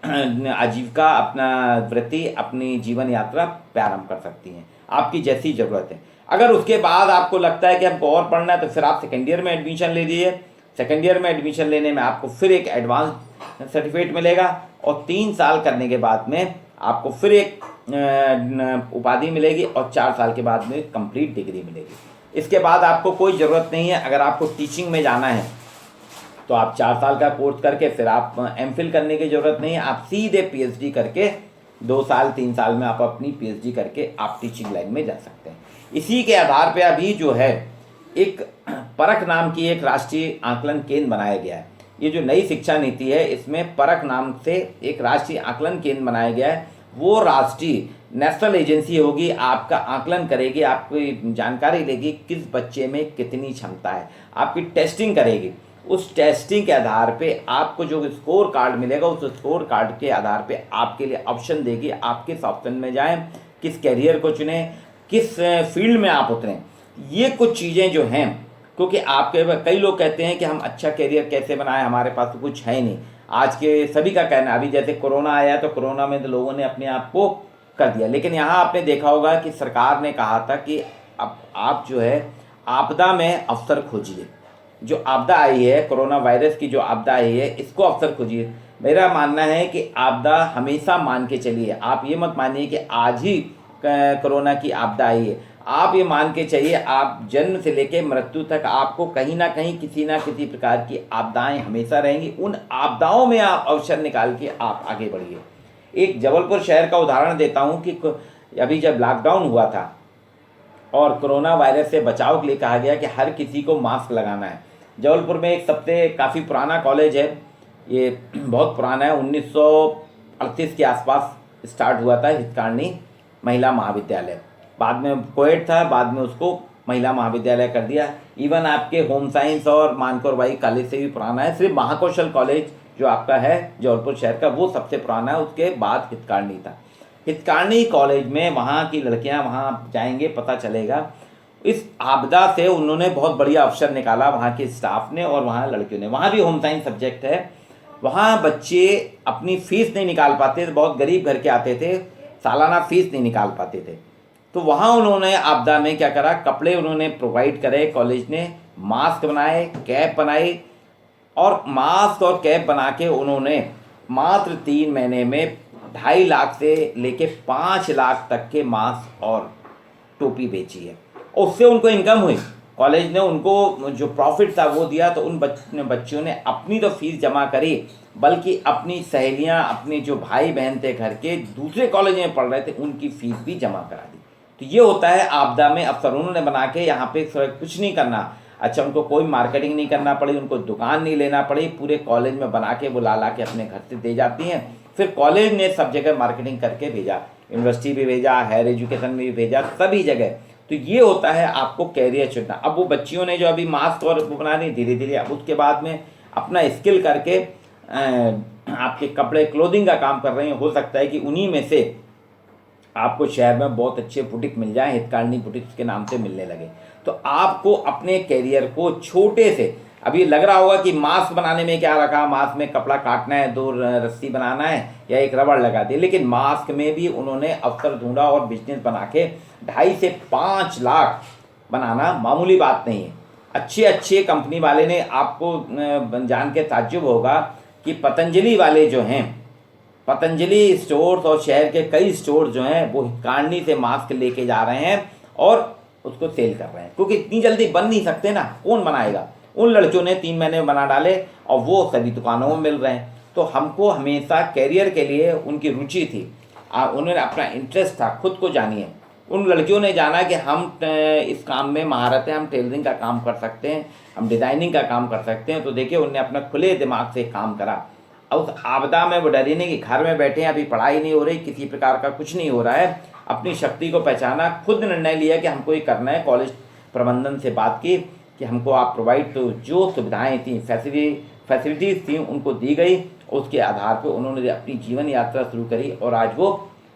आजीविका, अपना वृत्ति, अपनी जीवन यात्रा प्रारंभ कर सकती हैं, आपकी जैसी ज़रूरत है। अगर उसके बाद आपको लगता है कि हमको और पढ़ना है तो फिर आप सेकेंड ईयर में एडमिशन ले लीजिए। सेकेंड ईयर में एडमिशन लेने में आपको फिर एक एडवांस सर्टिफिकेट मिलेगा और 3 साल करने के बाद में आपको फिर एक उपाधि मिलेगी और 4 साल के बाद में कंप्लीट डिग्री मिलेगी। इसके बाद आपको कोई ज़रूरत नहीं है, अगर आपको टीचिंग में जाना है तो आप 4 साल का कोर्स करके फिर आप एमफिल करने की ज़रूरत नहीं है, आप सीधे पीएचडी करके 2 साल 3 साल में आप अपनी पीएचडी करके आप टीचिंग लाइन में जा सकते हैं। इसी के आधार पे अभी जो है एक परख नाम की एक राष्ट्रीय आकलन केंद्र बनाया गया है। ये जो नई शिक्षा नीति है इसमें परख नाम से एक राष्ट्रीय आकलन केंद्र बनाया गया है। वो राष्ट्रीय नेशनल एजेंसी होगी, आपका आकलन करेगी, आपकी जानकारी लेगी किस बच्चे में कितनी क्षमता है, आपकी टेस्टिंग करेगी। उस टेस्टिंग के आधार पे आपको जो स्कोर कार्ड मिलेगा उस स्कोर कार्ड के आधार पे आपके लिए ऑप्शन देगी, आप किस ऑप्शन में जाएं, किस कैरियर को चुनें, किस फील्ड में आप उतरें। ये कुछ चीज़ें जो हैं, क्योंकि आपके कई लोग कहते हैं कि हम अच्छा कैरियर कैसे बनाएं, हमारे पास तो कुछ है ही नहीं। आज के सभी का कहना है, अभी जैसे कोरोना आया तो कोरोना में तो लोगों ने अपने आप को कर दिया, लेकिन यहाँ आपने देखा होगा कि सरकार ने कहा था कि अब आप जो है आपदा में अवसर खोजिए। जो आपदा आई है, कोरोना वायरस की जो आपदा आई है, इसको अवसर खोजिए। मेरा मानना है कि आपदा हमेशा मान के चलिए, आप ये मत मानिए कि आज ही कोरोना की आपदा आई है। आप ये मान के चाहिए आप जन्म से लेकर मृत्यु तक आपको कहीं ना कहीं किसी ना किसी प्रकार की आपदाएं हमेशा रहेंगी। उन आपदाओं में आप अवसर निकाल के आप आगे बढ़िए। एक जबलपुर शहर का उदाहरण देता हूँ कि अभी जब लॉकडाउन हुआ था और कोरोना वायरस से बचाव के लिए कहा गया कि हर किसी को मास्क लगाना है। जबलपुर में एक सबसे काफ़ी पुराना कॉलेज है, ये बहुत पुराना है, 1938 के आसपास स्टार्ट हुआ था, हितकार्नी महिला महाविद्यालय। बाद में कोएड था, बाद में उसको महिला महाविद्यालय कर दिया। इवन आपके होम साइंस और मानकोर बाई कॉलेज से भी पुराना है। सिर्फ महाकौशल कॉलेज जो आपका है जबलपुर शहर का वो सबसे पुराना है, उसके बाद हितकार्नी था। हितकार्नी कॉलेज में वहाँ की लड़कियाँ वहाँ जाएंगे, पता चलेगा इस आपदा से उन्होंने बहुत बढ़िया अवसर निकाला वहाँ के स्टाफ ने और वहाँ लड़कियों ने। वहाँ भी होम साइंस सब्जेक्ट है। वहाँ बच्चे अपनी फ़ीस नहीं निकाल पाते थे, बहुत गरीब घर के आते थे, सालाना फ़ीस नहीं निकाल पाते थे। तो वहाँ उन्होंने आपदा में क्या करा, कपड़े उन्होंने प्रोवाइड करे, कॉलेज ने मास्क बनाए, कैप बनाई, और मास्क और कैप बना के उन्होंने मात्र 3 महीने में 2.5 लाख से लेके 5 लाख तक के मास्क और टोपी बेची है। और उससे उनको इनकम हुई, कॉलेज ने उनको जो प्रॉफिट था वो दिया। तो उन बच्चों ने अपनी तो फीस जमा करी, बल्कि अपनी सहेलियां, अपने जो भाई बहन थे घर के दूसरे कॉलेज में पढ़ रहे थे, उनकी फीस भी जमा करा दी। तो ये होता है आपदा में अवसर उन्होंने बना के। यहाँ पे कुछ नहीं करना, अच्छा उनको कोई मार्केटिंग नहीं करना पड़ी, उनको दुकान नहीं लेना पड़ी, पूरे कॉलेज में बना के वो ला के अपने घर से दे जाती हैं। फिर कॉलेज ने सब जगह मार्केटिंग करके भेजा, यूनिवर्सिटी भी भेजा, हायर एजुकेशन में भी भेजा, सभी जगह। तो ये होता है आपको कैरियर चुनना। अब वो बच्चियों ने जो अभी मास्क और वो बना दी, धीरे धीरे अब उसके बाद में अपना स्किल करके आपके कपड़े क्लोथिंग का काम कर रहे हैं। हो सकता है कि उन्हीं में से आपको शहर में बहुत अच्छे बुटीक मिल जाए, हितकार्नी बुटीक के नाम से मिलने लगे। तो आपको अपने कैरियर को छोटे से, अभी लग रहा होगा कि मास्क बनाने में क्या रखा, मास्क में कपड़ा काटना है, 2 रस्सी बनाना है या एक रबड़ लगा दी, लेकिन मास्क में भी उन्होंने अवसर ढूंढा और बिजनेस बना के 2.5 से 5 लाख बनाना मामूली बात नहीं है। अच्छे कंपनी वाले ने, आपको जान के ताज्जुब होगा कि पतंजलि वाले जो हैं पतंजलि स्टोर्स और शहर के कई स्टोर जो हैं वो हितकार्नी से मास्क लेके जा रहे हैं और उसको सेल कर रहे हैं, क्योंकि इतनी जल्दी बन नहीं सकते ना, कौन बनाएगा। उन लड़कियों ने 3 महीने में बना डाले और वो सभी दुकानों में मिल रहे हैं। तो हमको हमेशा कैरियर के लिए उनकी रुचि थी, उन्होंने अपना इंटरेस्ट था, खुद को जानिए। उन लड़कियों ने जाना कि हम इस काम में महारत है, हम टेलरिंग का काम कर सकते हैं, हम डिज़ाइनिंग का काम कर सकते हैं। तो देखिए उनने अपना खुले दिमाग से काम करा। और उस आपदा में वो डरी नहीं कि घर में बैठे हैं, अभी पढ़ाई नहीं हो रही, किसी प्रकार का कुछ नहीं हो रहा है, अपनी शक्ति को पहचाना, खुद निर्णय लिया कि हमको ये करना है। कॉलेज प्रबंधन से बात की कि हमको आप प्रोवाइड, तो जो सुविधाएं थी, फैसिलिटीज़ थी उनको दी गई। उसके आधार पर उन्होंने अपनी जीवन यात्रा शुरू करी और आज वो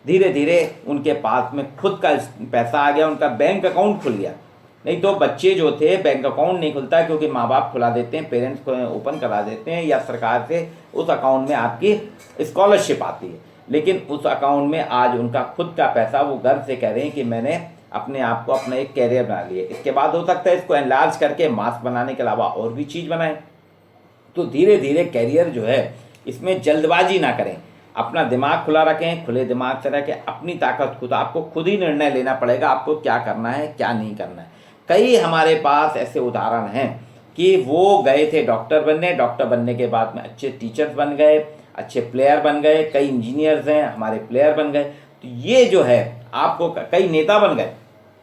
धीरे धीरे उनके पास में खुद का पैसा आ गया, उनका बैंक अकाउंट खुल गया। नहीं तो बच्चे जो थे बैंक अकाउंट नहीं खुलता, क्योंकि माँ बाप खुला देते हैं, पेरेंट्स को ओपन करा देते हैं, या सरकार से उस अकाउंट में आपकी स्कॉलरशिप आती है। लेकिन उस अकाउंट में आज उनका खुद का पैसा, वो गर्व से कह रहे हैं कि मैंने अपने आप को अपना एक कैरियर बना लिया। इसके बाद हो सकता है इसको एनलार्ज करके मास्क बनाने के अलावा और भी चीज़ बनाएं। तो धीरे धीरे कैरियर जो है इसमें जल्दबाजी ना करें, अपना दिमाग खुला रखें, खुले दिमाग से रखें, अपनी ताकत खुद, आपको खुद ही निर्णय लेना पड़ेगा आपको क्या करना है क्या नहीं करना है। कई हमारे पास ऐसे उदाहरण हैं कि वो गए थे डॉक्टर बनने, डॉक्टर बनने के बाद में अच्छे टीचर्स बन गए, अच्छे प्लेयर बन गए, कई इंजीनियर्स हैं हमारे प्लेयर बन गए। तो ये जो है आपको, कई नेता बन गए,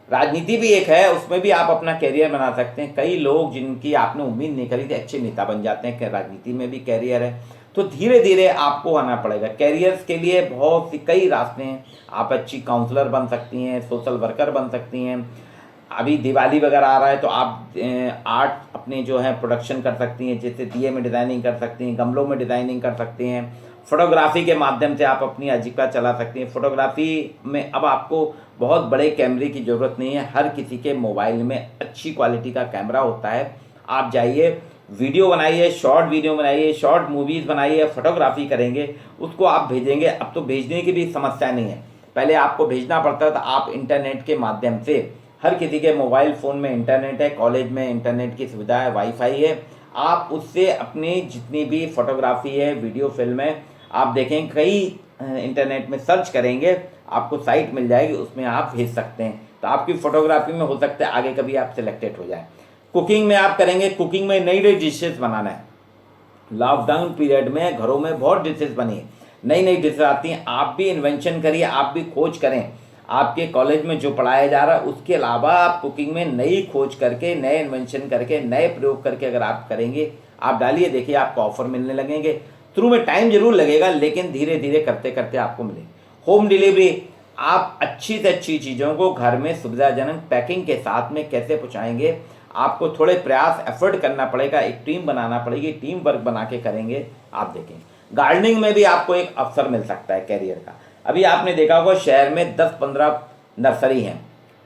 राजनीति भी एक है, उसमें भी आप अपना कैरियर बना सकते हैं। कई लोग जिनकी आपने उम्मीद नहीं करी थी अच्छे नेता बन जाते हैं, राजनीति में भी कैरियर है। तो धीरे धीरे आपको आना पड़ेगा। कैरियर्स के लिए बहुत सी कई रास्ते हैं, आप अच्छी काउंसलर बन सकती हैं, सोशल वर्कर बन सकती हैं। अभी दिवाली वगैरह आ रहा है तो आप आर्ट अपने जो है प्रोडक्शन कर सकती हैं, जैसे दिए में डिज़ाइनिंग कर सकती हैं, गमलों में डिज़ाइनिंग कर सकती हैं। फोटोग्राफी के माध्यम से आप अपनी आजीविका चला सकती हैं। फोटोग्राफी में अब आपको बहुत बड़े कैमरे की ज़रूरत नहीं है, हर किसी के मोबाइल में अच्छी क्वालिटी का कैमरा होता है। आप जाइए, वीडियो बनाइए, शॉर्ट वीडियो बनाइए, शॉर्ट मूवीज़ बनाइए, फोटोग्राफी करेंगे, उसको आप भेजेंगे। अब तो भेजने की भी समस्या नहीं है, पहले आपको भेजना पड़ता था। आप इंटरनेट के माध्यम से, हर किसी के मोबाइल फ़ोन में इंटरनेट है, कॉलेज में इंटरनेट की सुविधा है, वाईफाई है, आप उससे अपनी जितनी भी फोटोग्राफी है, वीडियो फिल्म है, आप देखें कई इंटरनेट में सर्च करेंगे, आपको साइट मिल जाएगी, उसमें आप भेज सकते हैं। तो आपकी फ़ोटोग्राफी में हो सकता है आगे कभी आप सिलेक्टेड हो जाए। कुकिंग में आप करेंगे, कुकिंग में नई नई डिशेस बनाना है। लॉकडाउन पीरियड में घरों में बहुत डिशेस बनी, नई नई डिशेस आती हैं, आप भी इन्वेंशन करिए, आप भी खोज करें। आपके कॉलेज में जो पढ़ाया जा रहा है उसके अलावा आप कुकिंग में नई खोज करके, नए इन्वेंशन करके, नए प्रयोग करके अगर आप करेंगे, आप डालिए, देखिए आपको ऑफर मिलने लगेंगे। शुरू में टाइम जरूर लगेगा, लेकिन धीरे धीरे करते करते आपको मिलेगी। होम डिलीवरी, आप अच्छी से अच्छी चीज़ों को घर में सुविधाजनक पैकिंग के साथ में कैसे पहुँचाएंगे, आपको थोड़े प्रयास एफर्ट करना पड़ेगा, एक टीम बनाना पड़ेगी, टीम वर्क बना के करेंगे, आप देखें। गार्डनिंग में भी आपको एक अवसर मिल सकता है कैरियर का। अभी आपने देखा होगा शहर में 10-15 नर्सरी हैं।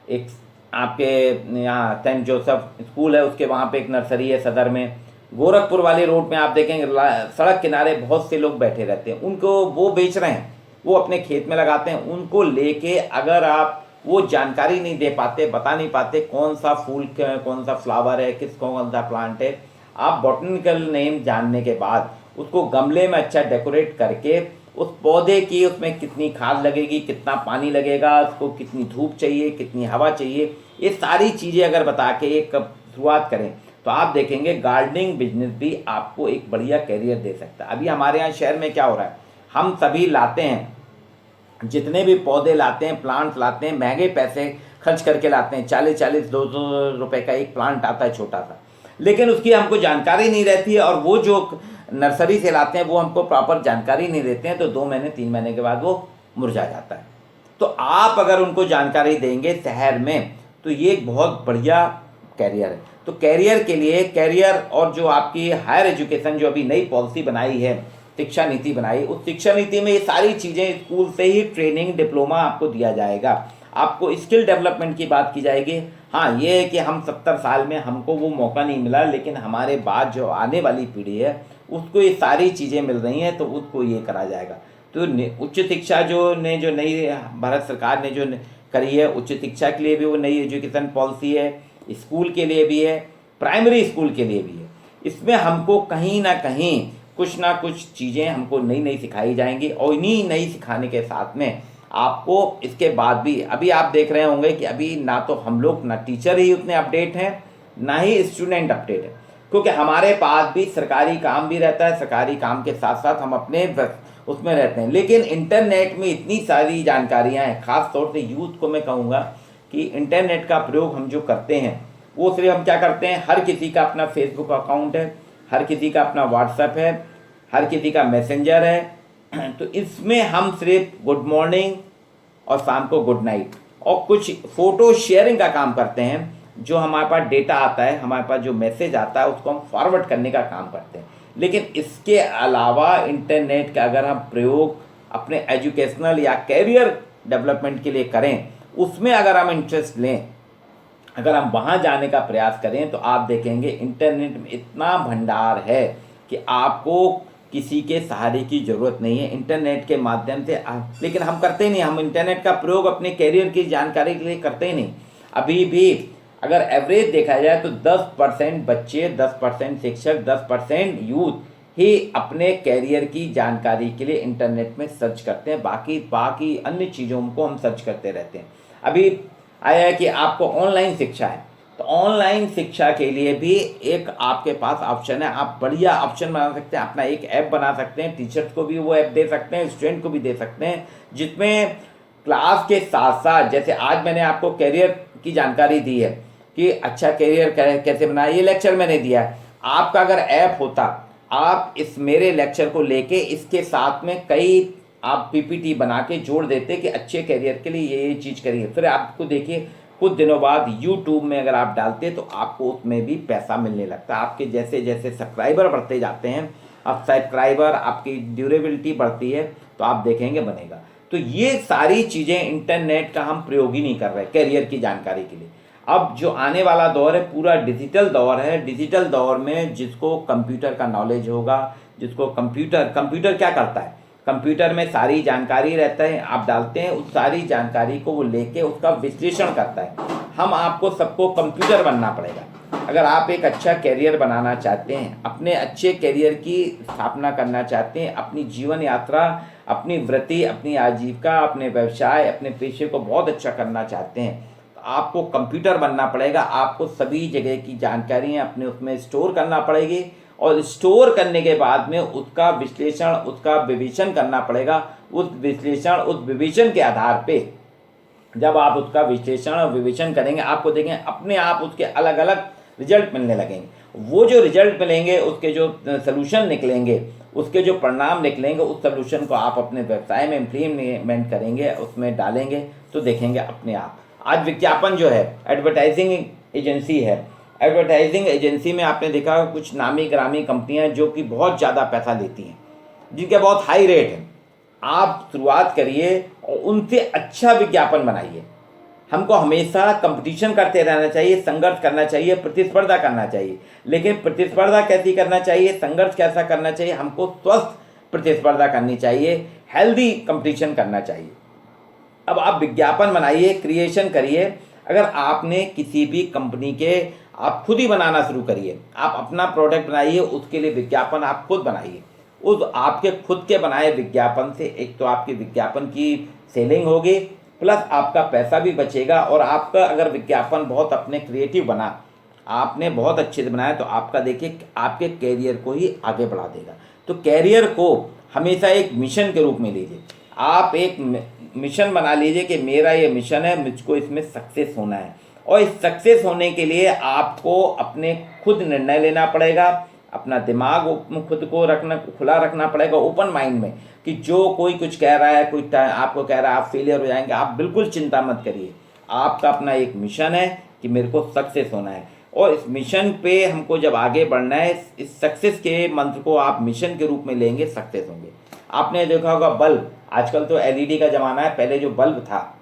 एक आपके यहाँ सेंट जोसेफ स्कूल है, उसके वहाँ पे एक नर्सरी है सदर में। गोरखपुर वाले रोड में आप देखेंगे सड़क किनारे बहुत से लोग बैठे रहते हैं, उनको वो बेच रहे हैं, वो अपने खेत में लगाते हैं। उनको लेके अगर आप वो जानकारी नहीं दे पाते, बता नहीं पाते कौन सा फूल, कौन सा फ्लावर है, कौन सा प्लांट है, आप बॉटनिकल नेम जानने के बाद उसको गमले में अच्छा डेकोरेट करके, उस पौधे की उसमें कितनी खाद लगेगी, कितना पानी लगेगा, उसको कितनी धूप चाहिए, कितनी हवा चाहिए, ये सारी चीज़ें अगर बता के एक शुरुआत करें तो आप देखेंगे गार्डनिंग बिजनेस भी आपको एक बढ़िया कैरियर दे सकता है। अभी हमारे यहाँ शहर में क्या हो रहा है, हम सभी लाते हैं, जितने भी पौधे लाते हैं, प्लांट्स लाते हैं, महंगे पैसे खर्च करके लाते हैं, 40-40, 200 रुपये का एक प्लांट आता है छोटा सा, लेकिन उसकी हमको जानकारी नहीं रहती है। और वो जो नर्सरी से लाते हैं वो हमको प्रॉपर जानकारी नहीं देते हैं, तो 2 महीने 3 महीने के बाद वो मुरझा जाता है। तो आप अगर उनको जानकारी देंगे शहर में, तो ये एक बहुत बढ़िया कैरियर है। तो कैरियर के लिए, कैरियर और जो आपकी हायर एजुकेशन जो अभी नई पॉलिसी बनाई है, शिक्षा नीति बनाई, उस शिक्षा नीति में ये सारी चीज़ें स्कूल से ही ट्रेनिंग डिप्लोमा आपको दिया जाएगा, आपको स्किल डेवलपमेंट की बात की जाएगी। हाँ, ये है कि हम 70 साल में हमको वो मौका नहीं मिला, लेकिन हमारे बाद जो आने वाली पीढ़ी है उसको ये सारी चीज़ें मिल रही हैं, तो उसको ये करा जाएगा। तो उच्च शिक्षा जो नई भारत सरकार ने जो करी है, उच्च शिक्षा के लिए भी वो नई एजुकेशन पॉलिसी है, स्कूल के लिए भी है, प्राइमरी स्कूल के लिए भी है। इसमें हमको कहीं ना कहीं कुछ ना कुछ चीज़ें हमको नई नई सिखाई जाएंगी, और इन्हीं नई सिखाने के साथ में आपको इसके बाद भी, अभी आप देख रहे होंगे कि अभी ना तो हम लोग, ना टीचर ही उतने अपडेट हैं, ना ही स्टूडेंट अपडेट है, क्योंकि हमारे पास भी सरकारी काम भी रहता है, सरकारी काम के साथ साथ हम अपने उसमें रहते हैं। लेकिन इंटरनेट में इतनी सारी जानकारियाँ हैं, ख़ास तौर से यूथ को मैं कहूँगा कि इंटरनेट का प्रयोग हम जो करते हैं वो सिर्फ हम क्या करते हैं, हर किसी का अपना फेसबुक अकाउंट है, हर किसी का अपना व्हाट्सएप है, हर किसी का मैसेंजर है, तो इसमें हम सिर्फ गुड मॉर्निंग और शाम को गुड नाइट और कुछ फ़ोटो शेयरिंग का काम करते हैं। जो हमारे पास डेटा आता है, हमारे पास जो मैसेज आता है, उसको हम फॉरवर्ड करने का काम करते हैं। लेकिन इसके अलावा इंटरनेट का अगर हम प्रयोग अपने एजुकेशनल या कैरियर डेवलपमेंट के लिए करें, उसमें अगर हम इंटरेस्ट लें, अगर हम वहाँ जाने का प्रयास करें, तो आप देखेंगे इंटरनेट में इतना भंडार है कि आपको किसी के सहारे की ज़रूरत नहीं है। इंटरनेट के माध्यम से लेकिन हम करते ही नहीं, हम इंटरनेट का प्रयोग अपने कैरियर की जानकारी के लिए करते ही नहीं। अभी भी अगर एवरेज देखा जाए तो 10% बच्चे, 10% शिक्षक, 10% यूथ ही अपने कैरियर की जानकारी के लिए इंटरनेट में सर्च करते हैं। बाकी अन्य चीज़ों को हम सर्च करते रहते हैं। अभी आया है कि आपको ऑनलाइन शिक्षा है, तो ऑनलाइन शिक्षा के लिए भी एक आपके पास ऑप्शन है। आप बढ़िया ऑप्शन बना सकते हैं, अपना एक ऐप बना सकते हैं, टीचर्स को भी वो ऐप दे सकते हैं, स्टूडेंट को भी दे सकते हैं, जिसमें क्लास के साथ साथ, जैसे आज मैंने आपको कैरियर की जानकारी दी है कि अच्छा कैरियर कैसे बनाए, ये लेक्चर मैंने दिया है। आपका अगर ऐप होता, आप इस मेरे लेक्चर को लेके इसके साथ में कई आप पीपीटी बना के जोड़ देते कि अच्छे कैरियर के लिए ये चीज़ करिए, फिर आपको देखिए कुछ दिनों बाद यूट्यूब में अगर आप डालते तो आपको उसमें भी पैसा मिलने लगता है। आपके जैसे जैसे सब्सक्राइबर बढ़ते जाते हैं, अब सब्सक्राइबर आपकी ड्यूरेबिलिटी बढ़ती है, तो आप देखेंगे बनेगा। तो ये सारी चीज़ें इंटरनेट का हम प्रयोग ही नहीं कर रहे कैरियर की जानकारी के लिए। अब जो आने वाला दौर है पूरा डिजिटल दौर है। डिजिटल दौर में जिसको कंप्यूटर का नॉलेज होगा, जिसको कंप्यूटर क्या करता है, कंप्यूटर में सारी जानकारी रहता है, आप डालते हैं, उस सारी जानकारी को वो लेके उसका विश्लेषण करता है। हम आपको सबको कंप्यूटर बनना पड़ेगा अगर आप एक अच्छा कैरियर बनाना चाहते हैं, अपने अच्छे कैरियर की स्थापना करना चाहते हैं, अपनी जीवन यात्रा, अपनी वृत्ति, अपनी आजीविका, अपने व्यवसाय, अपने पेशे को बहुत अच्छा करना चाहते हैं, तो आपको कंप्यूटर बनना पड़ेगा। आपको सभी जगह की जानकारियाँ अपने उसमें स्टोर करना पड़ेगी, और स्टोर करने के बाद में उसका विश्लेषण, उसका विवेचन करना पड़ेगा। उस विश्लेषण, उस विवेचन के आधार पे जब आप उसका विश्लेषण और विवेचन करेंगे, आपको देखें अपने आप उसके अलग अलग रिजल्ट मिलने लगेंगे। वो जो रिजल्ट मिलेंगे, उसके जो सलूशन निकलेंगे, उसके जो परिणाम निकलेंगे, उस सलूशन को आप अपने व्यवसाय में इम्प्लीमेंट करेंगे, उसमें डालेंगे, तो देखेंगे अपने आप। आज विज्ञापन जो है, एडवर्टाइजिंग एजेंसी है, एडवर्टाइजिंग एजेंसी में आपने देखा कुछ नामी ग्रामी कंपनियां जो कि बहुत ज़्यादा पैसा लेती हैं, जिनके बहुत हाई रेट है। आप शुरुआत करिए और उनसे अच्छा विज्ञापन बनाइए। हमको हमेशा कंपटीशन करते रहना चाहिए, संघर्ष करना चाहिए, प्रतिस्पर्धा करना चाहिए। लेकिन प्रतिस्पर्धा कैसी करना चाहिए, संघर्ष कैसा करना चाहिए, हमको स्वस्थ प्रतिस्पर्धा करनी चाहिए, हेल्दी कंपटीशन करना चाहिए। अब आप विज्ञापन बनाइए, क्रिएशन करिए। अगर आपने किसी भी कंपनी के, आप खुद ही बनाना शुरू करिए, आप अपना प्रोडक्ट बनाइए, उसके लिए विज्ञापन आप खुद बनाइए। उस आपके खुद के बनाए विज्ञापन से एक तो आपकी विज्ञापन की सेलिंग होगी, प्लस आपका पैसा भी बचेगा। और आपका अगर विज्ञापन बहुत अपने क्रिएटिव बना, आपने बहुत अच्छे से बनाया, तो आपका देखिए आपके कैरियर को ही आगे बढ़ा देगा। तो कैरियर को हमेशा एक मिशन के रूप में लीजिए। आप एक मिशन बना लीजिए कि मेरा ये मिशन है, मुझको इसमें सक्सेस होना है। और इस सक्सेस होने के लिए आपको अपने खुद निर्णय लेना पड़ेगा, अपना दिमाग खुद को खुला रखना पड़ेगा, ओपन माइंड में, कि जो कोई कुछ कह रहा है, कोई आपको कह रहा है आप फेलियर हो जाएंगे, आप बिल्कुल चिंता मत करिए। आपका अपना एक मिशन है कि मेरे को सक्सेस होना है, और इस मिशन पे हमको जब आगे बढ़ना है, इस सक्सेस के मंत्र को आप मिशन के रूप में लेंगे, सक्सेस होंगे। आपने देखा होगा बल्ब, आजकल तो एलईडी का ज़माना है, पहले जो बल्ब था,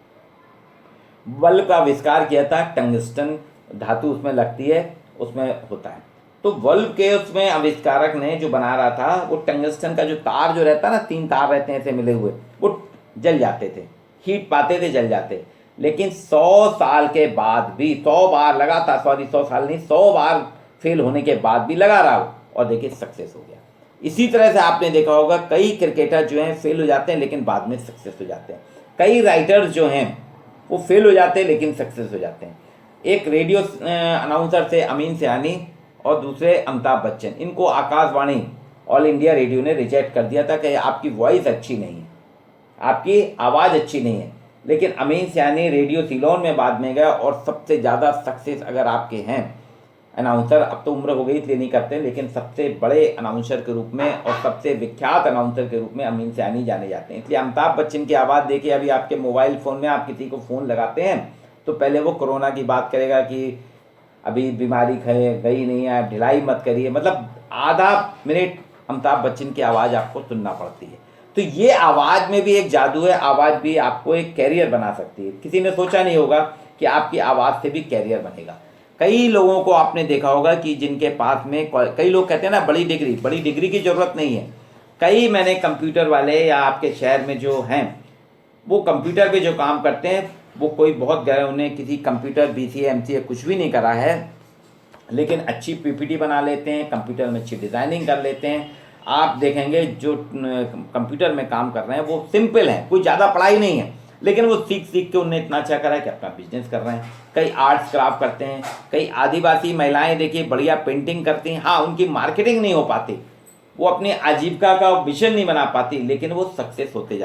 बल्ब का आविष्कार किया था, टंगस्टन धातु उसमें लगती है, उसमें होता है। तो बल्ब के उसमें आविष्कारक ने जो बना रहा था, वो टंगस्टन का जो तार जो रहता है ना, 3 तार रहते हैं ऐसे मिले हुए, वो जल जाते थे, हीट पाते थे, जल जाते। लेकिन 100 साल के बाद भी, 100 बार लगातार, 100 साल नहीं, 100 बार फेल होने के बाद भी लगा रहा हो, और देखिए सक्सेस हो गया। इसी तरह से आपने देखा होगा कई क्रिकेटर जो हैं फेल हो जाते हैं लेकिन बाद में सक्सेस हो जाते हैं। कई राइटर्स जो हैं वो फेल हो जाते हैं लेकिन सक्सेस हो जाते हैं। एक रेडियो अनाउंसर थे अमीन सयानी और दूसरे अमिताभ बच्चन, इनको आकाशवाणी ऑल इंडिया रेडियो ने रिजेक्ट कर दिया था कि आपकी वॉइस अच्छी नहीं है, आपकी आवाज़ अच्छी नहीं है। लेकिन अमीन सयानी रेडियो सिलोन में बाद में गया और सबसे ज़्यादा सक्सेस अगर आपके हैं अनाउंसर, अब तो उम्र हो गई इसलिए नहीं करते, लेकिन सबसे बड़े अनाउंसर के रूप में और सबसे विख्यात अनाउंसर के रूप में अमीन सयानी जाने जाते हैं। इसलिए अमिताभ बच्चन की आवाज़ देखिए, अभी आपके मोबाइल फ़ोन में आप किसी को फ़ोन लगाते हैं तो पहले वो कोरोना की बात करेगा कि अभी बीमारी गई नहीं है, ढिलाई मत करिए, मतलब आधा मिनट अमिताभ बच्चन की आवाज़ आपको सुनना पड़ती है। तो ये आवाज़ में भी एक जादू है, आवाज़ भी आपको एक कैरियर बना सकती है। किसी ने सोचा नहीं होगा कि आपकी आवाज़ से भी कैरियर बनेगा। कई लोगों को आपने देखा होगा कि जिनके पास में, कई लोग कहते हैं ना बड़ी डिग्री की ज़रूरत नहीं है। कई मैंने कंप्यूटर वाले या आपके शहर में जो हैं वो कंप्यूटर पे जो काम करते हैं वो कोई बहुत गहरे, उन्हें किसी कंप्यूटर BCA MCA कुछ भी नहीं करा है, लेकिन अच्छी PPT बना लेते हैं, कंप्यूटर में अच्छी डिज़ाइनिंग कर लेते हैं। आप देखेंगे जो कंप्यूटर में काम कर रहे हैं वो सिंपल है, कोई ज़्यादा पढ़ाई नहीं है, लेकिन वो सीख के उन्हें इतना अच्छा करा है कि अपना बिजनेस कर रहे हैं। कई आर्ट्स क्राफ्ट करते हैं, कई आदिवासी महिलाएं देखिए बढ़िया पेंटिंग करती हैं। हाँ, उनकी मार्केटिंग नहीं हो पाती, वो अपनी आजीविका का विजन नहीं बना पाती, लेकिन वो सक्सेस होते जा